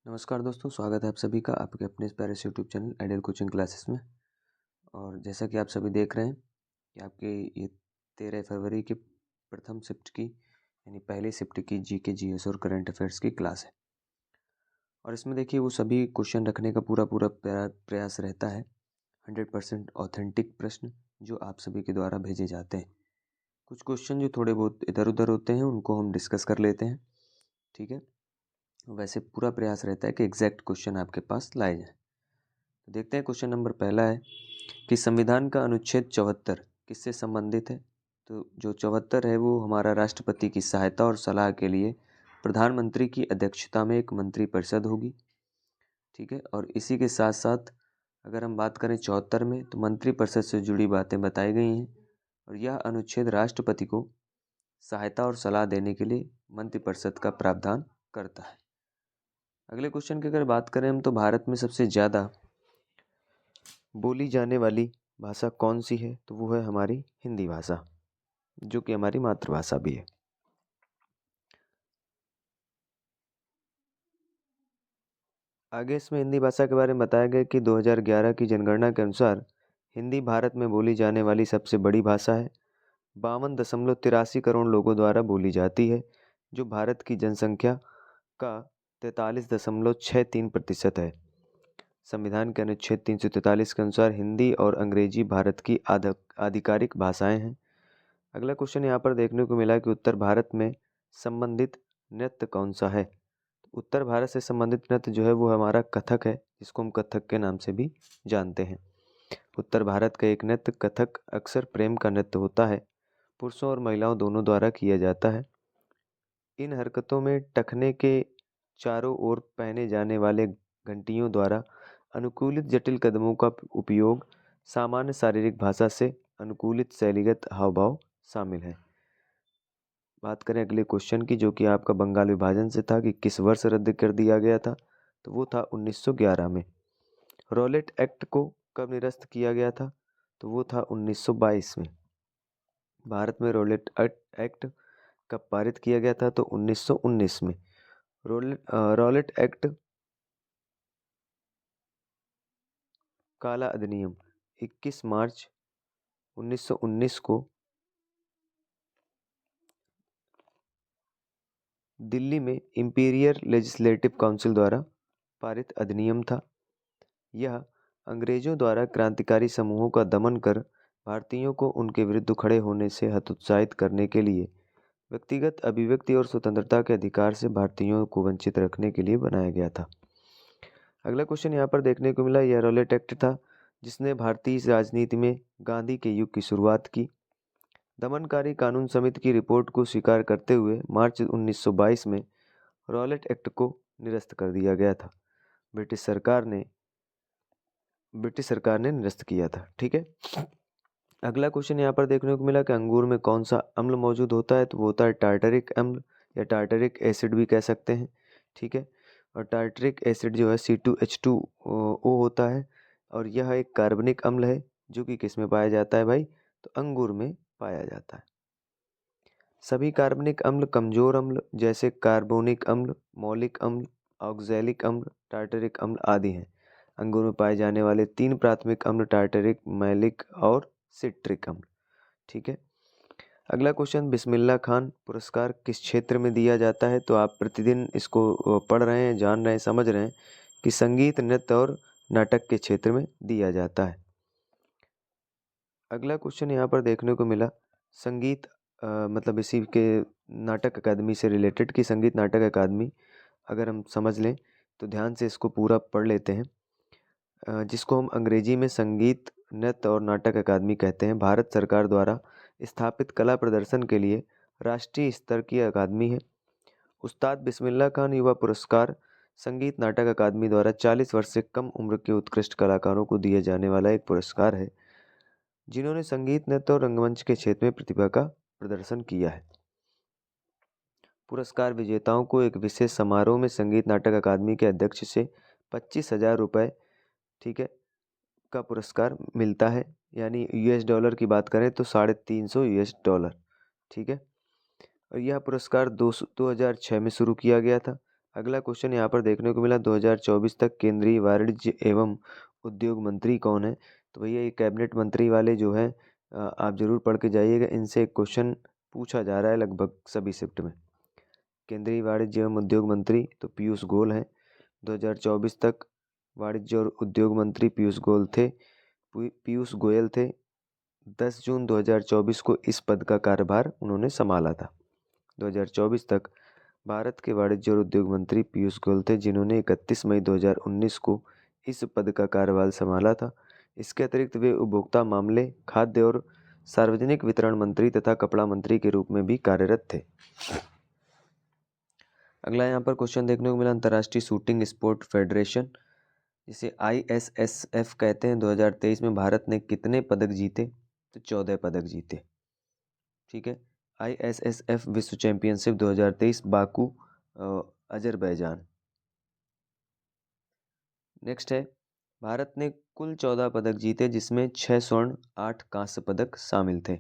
नमस्कार दोस्तों, स्वागत है आप सभी का आपके अपने इस प्यारे से YouTube channel ideal coaching classes में। और जैसा कि आप सभी देख रहे हैं कि आपके ये 13 फरवरी के प्रथम शिफ्ट की यानी पहली शिफ्ट की जीके जीएस और करंट अफेयर्स की क्लास है। और इसमें देखिए वो सभी क्वेश्चन रखने का पूरा प्रयास रहता है। 100% ऑथेंटिक प्रश्न जो आप सभी के द्वारा भेजे जाते हैं। कुछ क्वेश्चन जो थोड़े बहुत इधर उधर होते हैं उनको हम डिस्कस कर लेते हैं, ठीक है। वैसे पूरा प्रयास रहता है कि एग्जैक्ट क्वेश्चन आपके पास लाए जाए। तो देखते हैं क्वेश्चन नंबर पहला है कि संविधान का अनुच्छेद 74 किससे संबंधित है। तो जो 74 है वो हमारा राष्ट्रपति की सहायता और सलाह के लिए प्रधानमंत्री की अध्यक्षता में एक मंत्रिपरिषद होगी, ठीक है। और इसी के साथ साथ अगर हम बात करें 74 में तो मंत्रिपरिषद से जुड़ी बातें बताई गई हैं और यह अनुच्छेद राष्ट्रपति को सहायता और सलाह देने के लिए मंत्रिपरिषद का प्रावधान करता है। अगले क्वेश्चन की अगर बात करें हम तो भारत में सबसे ज़्यादा बोली जाने वाली भाषा कौन सी है, तो वो है हमारी हिंदी भाषा, जो कि हमारी मातृभाषा भी है। आगे इसमें हिंदी भाषा के बारे में बताया गया कि 2011 की जनगणना के अनुसार हिंदी भारत में बोली जाने वाली सबसे बड़ी भाषा है। 52.83 करोड़ लोगों द्वारा बोली जाती है, जो भारत की जनसंख्या का 43.63% है। संविधान के अनुच्छेद 343 के अनुसार हिंदी और अंग्रेजी भारत की आधिकारिक भाषाएं हैं। अगला क्वेश्चन यहाँ पर देखने को मिला कि उत्तर भारत में संबंधित नृत्य कौन सा है। उत्तर भारत से संबंधित नृत्य जो है वो हमारा कथक है, जिसको हम कथक के नाम से भी जानते हैं। उत्तर भारत का एक नृत्य कथक अक्सर प्रेम का नृत्य होता है। पुरुषों और महिलाओं दोनों द्वारा किया जाता है। इन हरकतों में टखने के चारों ओर पहने जाने वाले घंटियों द्वारा अनुकूलित जटिल कदमों का उपयोग, सामान्य शारीरिक भाषा से अनुकूलित शैलीगत हावभाव शामिल है। बात करें अगले क्वेश्चन की, जो कि आपका बंगाल विभाजन से था कि किस वर्ष रद्द कर दिया गया था, तो वो था 1911 में। रॉलेट एक्ट को कब निरस्त किया गया था, तो वो था 1922 में। भारत में रॉलेट एक्ट कब पारित किया गया था, तो 1919 में। रॉलेट एक्ट काला अधिनियम 21 मार्च 1919 को दिल्ली में इंपीरियल लेजिस्लेटिव काउंसिल द्वारा पारित अधिनियम था। यह अंग्रेजों द्वारा क्रांतिकारी समूहों का दमन कर भारतीयों को उनके विरुद्ध खड़े होने से हतोत्साहित करने के लिए व्यक्तिगत अभिव्यक्ति और स्वतंत्रता के अधिकार से भारतीयों को वंचित रखने के लिए बनाया गया था। अगला क्वेश्चन यहाँ पर देखने को मिला, यह रॉलेट एक्ट था जिसने भारतीय राजनीति में गांधी के युग की शुरुआत की। दमनकारी कानून समिति की रिपोर्ट को स्वीकार करते हुए मार्च 1922 में रॉलेट एक्ट को निरस्त कर दिया गया था। ब्रिटिश सरकार ने निरस्त किया था, ठीक है। अगला क्वेश्चन यहाँ पर देखने को मिला कि अंगूर में कौन सा अम्ल मौजूद होता है, तो वो होता है टार्टरिक अम्ल या टार्टरिक एसिड भी कह सकते हैं, ठीक है। और टार्टरिक एसिड जो है C2H2O होता है और यह एक कार्बनिक अम्ल है जो कि किस में पाया जाता है भाई, तो अंगूर में पाया जाता है। सभी कार्बनिक अम्ल कमजोर अम्ल जैसे कार्बोनिक अम्ल, मौलिक अम्ल, ऑक्सैलिक अम्ल, टार्टरिक अम्ल आदि हैं। अंगूर में पाए जाने वाले 3 प्राथमिक अम्ल टार्टरिक, मैलिक और सिट्रिक अम्ल, ठीक है। अगला क्वेश्चन, बिस्मिल्लाह खान पुरस्कार किस क्षेत्र में दिया जाता है, तो आप प्रतिदिन इसको पढ़ रहे हैं, जान रहे हैं, समझ रहे हैं कि संगीत, नृत्य और नाटक के क्षेत्र में दिया जाता है। अगला क्वेश्चन यहाँ पर देखने को मिला, संगीत मतलब इसी के नाटक अकादमी से रिलेटेड कि संगीत नाटक अकादमी अगर हम समझ लें तो ध्यान से इसको पूरा पढ़ लेते हैं, जिसको हम अंग्रेजी में संगीत, नृत्य और नाटक अकादमी कहते हैं। भारत सरकार द्वारा स्थापित कला प्रदर्शन के लिए राष्ट्रीय स्तर की अकादमी है। उस्ताद बिस्मिल्लाह खान युवा पुरस्कार संगीत नाटक अकादमी द्वारा 40 वर्ष से कम उम्र के उत्कृष्ट कलाकारों को दिए जाने वाला एक पुरस्कार है जिन्होंने संगीत, नृत्य और रंगमंच के क्षेत्र में प्रतिभा का प्रदर्शन किया है। पुरस्कार विजेताओं को एक विशेष समारोह में संगीत नाटक अकादमी के अध्यक्ष से 25,000 रुपये, ठीक है, का पुरस्कार मिलता है। यानी $, की बात करें तो $350, ठीक है। और यह पुरस्कार 2006 में शुरू किया गया था। अगला क्वेश्चन यहाँ पर देखने को मिला, 2024 तक केंद्रीय वाणिज्य एवं उद्योग मंत्री कौन है? तो भैया ये कैबिनेट मंत्री वाले जो है आप जरूर पढ़ के जाइएगा, इनसे एक क्वेश्चन पूछा जा रहा है लगभग सभी शिफ्ट में। केंद्रीय वाणिज्य एवं उद्योग मंत्री तो पीयूष गोयल है। 2024 तक वाणिज्य और उद्योग मंत्री पीयूष गोयल थे। 10 जून 2024 को इस पद का कार्यभार उन्होंने संभाला था। 2024 तक भारत के वाणिज्य और उद्योग मंत्री पीयूष गोयल थे, जिन्होंने 31 मई 2019 को इस पद का कार्यभार संभाला था। इसके अतिरिक्त वे उपभोक्ता मामले, खाद्य और सार्वजनिक वितरण मंत्री तथा कपड़ा मंत्री के रूप में भी कार्यरत थे। अगला यहाँ पर क्वेश्चन देखने को मिला, अंतर्राष्ट्रीय शूटिंग स्पोर्ट फेडरेशन जिसे ISSF कहते हैं, 2023 में भारत ने कितने पदक जीते? तो 14 पदक जीते। ठीक है, ISSF विश्व चैंपियनशिप 2023 बाकू अजरबैजान। नेक्स्ट है, भारत ने कुल 14 पदक जीते, जिसमें 6 स्वर्ण 8 कांस्य पदक शामिल थे।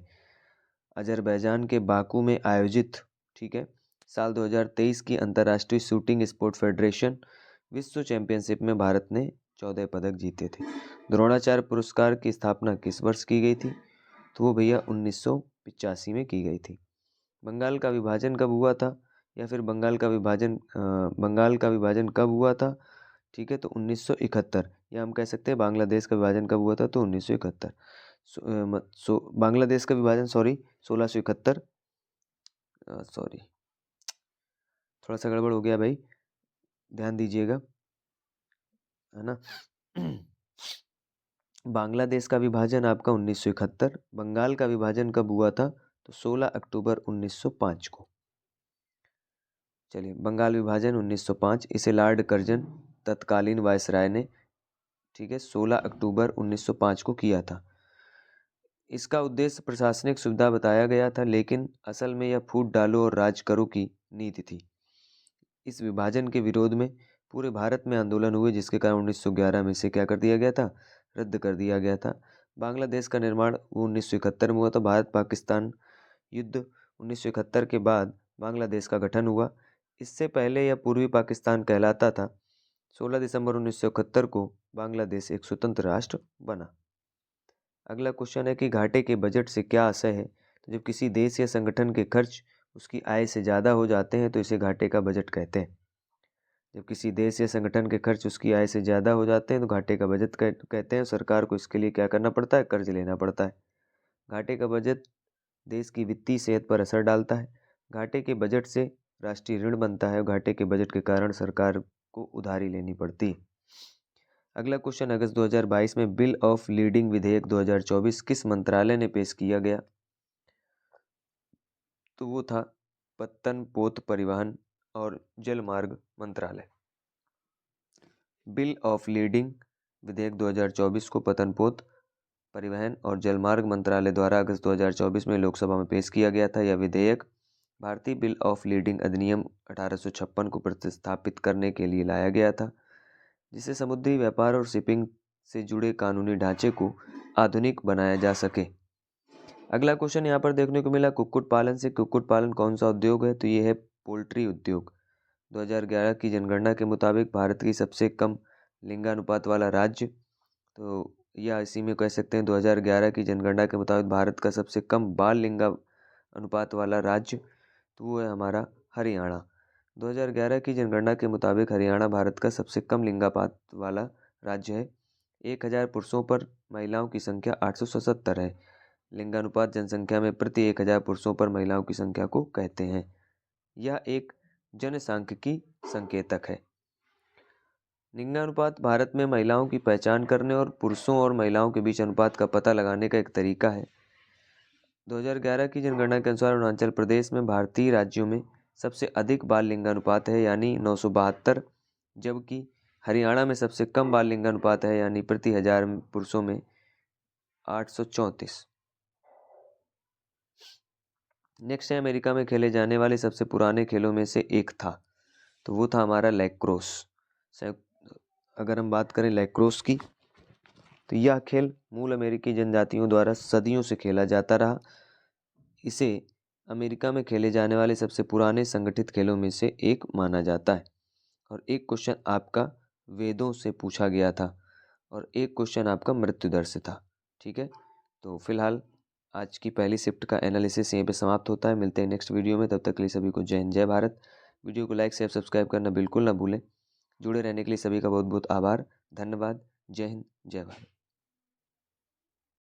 अजरबैजान के बाकू में आयोजित साल 2023 की अंतर्राष्ट्रीय शूटिंग स्पोर्ट फेडरेशन विश्व चैंपियनशिप में भारत ने 14 पदक जीते थे। द्रोणाचार्य पुरस्कार की स्थापना किस वर्ष की गई थी? तो वो भैया 1985 में की गई थी। बंगाल का विभाजन कब हुआ था, या फिर बंगाल का विभाजन कब हुआ था? ठीक है, तो 1971, या हम कह सकते हैं बांग्लादेश का विभाजन कब हुआ था? तो 1971। बांग्लादेश का विभाजन 1671, सॉरी थोड़ा सा गड़बड़ हो गया भाई, ध्यान दीजिएगा, है ना। बांग्लादेश का विभाजन आपका 1971, बंगाल का विभाजन कब हुआ था? तो 16 अक्टूबर 1905 को। चलिए, बंगाल विभाजन 1905, इसे लॉर्ड कर्जन तत्कालीन वायसराय ने 16 अक्टूबर 1905 को किया था। इसका उद्देश्य प्रशासनिक सुविधा बताया गया था, लेकिन असल में यह फूट डालो और राज करो की नीति थी। इस विभाजन के विरोध में पूरे भारत में आंदोलन हुए, जिसके कारण 1911 में इसे क्या कर दिया गया था? रद्द कर दिया गया था। बांग्लादेश का निर्माण 1971 में हुआ था। भारत पाकिस्तान युद्ध 1971 के बाद बांग्लादेश का गठन हुआ। इससे पहले यह पूर्वी पाकिस्तान कहलाता था। 16 दिसंबर 1971 को बांग्लादेश एक स्वतंत्र राष्ट्र बना। अगला क्वेश्चन है कि घाटे के बजट से क्या आशय है? तो जब किसी देश या संगठन के खर्च उसकी आय से ज़्यादा हो जाते हैं तो इसे घाटे का बजट कहते हैं। जब किसी देश या संगठन के खर्च उसकी आय से ज़्यादा हो जाते हैं तो घाटे का बजट कहते हैं। सरकार को इसके लिए क्या करना पड़ता है? कर्ज लेना पड़ता है। घाटे का बजट देश की वित्तीय सेहत पर असर डालता है। घाटे के बजट से राष्ट्रीय ऋण बनता है और घाटे के बजट के कारण सरकार को उधारी लेनी पड़ती है। अगला क्वेश्चन, अगस्त 2022 में बिल ऑफ लीडिंग विधेयक 2024 किस मंत्रालय ने पेश किया गया? तो वो था पत्तन पोत परिवहन और जलमार्ग मंत्रालय। बिल ऑफ लीडिंग विधेयक 2024 को पतनपोत परिवहन और जलमार्ग मंत्रालय द्वारा अगस्त 2024 में लोकसभा में पेश किया गया था। यह विधेयक भारतीय बिल ऑफ लीडिंग अधिनियम 1856 को प्रतिस्थापित करने के लिए लाया गया था, जिससे समुद्री व्यापार और शिपिंग से जुड़े कानूनी ढांचे को आधुनिक बनाया जा सके। अगला क्वेश्चन यहाँ पर देखने को मिला, कुक्कुट पालन से कुक्कुट पालन कौन सा उद्योग है? तो ये है पोल्ट्री उद्योग। 2011 की जनगणना के मुताबिक भारत की सबसे कम लिंगानुपात वाला राज्य, तो या इसी में कह सकते हैं 2011 की जनगणना के मुताबिक भारत का सबसे कम बाल लिंगानुपात वाला राज्य, तो वो है हमारा हरियाणा। 2011 की जनगणना के मुताबिक हरियाणा भारत का सबसे कम लिंगानुपात वाला राज्य है। 1000 पुरुषों पर महिलाओं की संख्या 877 है। लिंगानुपात जनसंख्या में प्रति 1000 पुरुषों पर महिलाओं की संख्या को कहते हैं। यह एक जनसांख्यिकी संकेतक है। लिंगानुपात भारत में महिलाओं की पहचान करने और पुरुषों और महिलाओं के बीच अनुपात का पता लगाने का एक तरीका है। 2011 की जनगणना के अनुसार अरुणाचल प्रदेश में भारतीय राज्यों में सबसे अधिक बाल लिंगानुपात है, यानी 972, जबकि हरियाणा में सबसे कम बाल लिंगानुपात है, यानी प्रति 1000 पुरुषों में 834। नेक्स्ट है, अमेरिका में खेले जाने वाले सबसे पुराने खेलों में से एक था, तो वो था हमारा लैक्रोस। अगर हम बात करें लैक्रोस की, तो यह खेल मूल अमेरिकी जनजातियों द्वारा सदियों से खेला जाता रहा। इसे अमेरिका में खेले जाने वाले सबसे पुराने संगठित खेलों में से एक माना जाता है। और एक क्वेश्चन आपका वेदों से पूछा गया था और एक क्वेश्चन आपका मृत्यु दर से था। ठीक है, तो फिलहाल आज की पहली शिफ्ट का एनालिसिस यहीं पे समाप्त होता है। मिलते हैं नेक्स्ट वीडियो में, तब तक के लिए सभी को जय हिंद जय भारत। वीडियो को लाइक शेयर सब्सक्राइब करना बिल्कुल ना भूलें। जुड़े रहने के लिए सभी का बहुत बहुत आभार, धन्यवाद। जय हिंद जय भारत।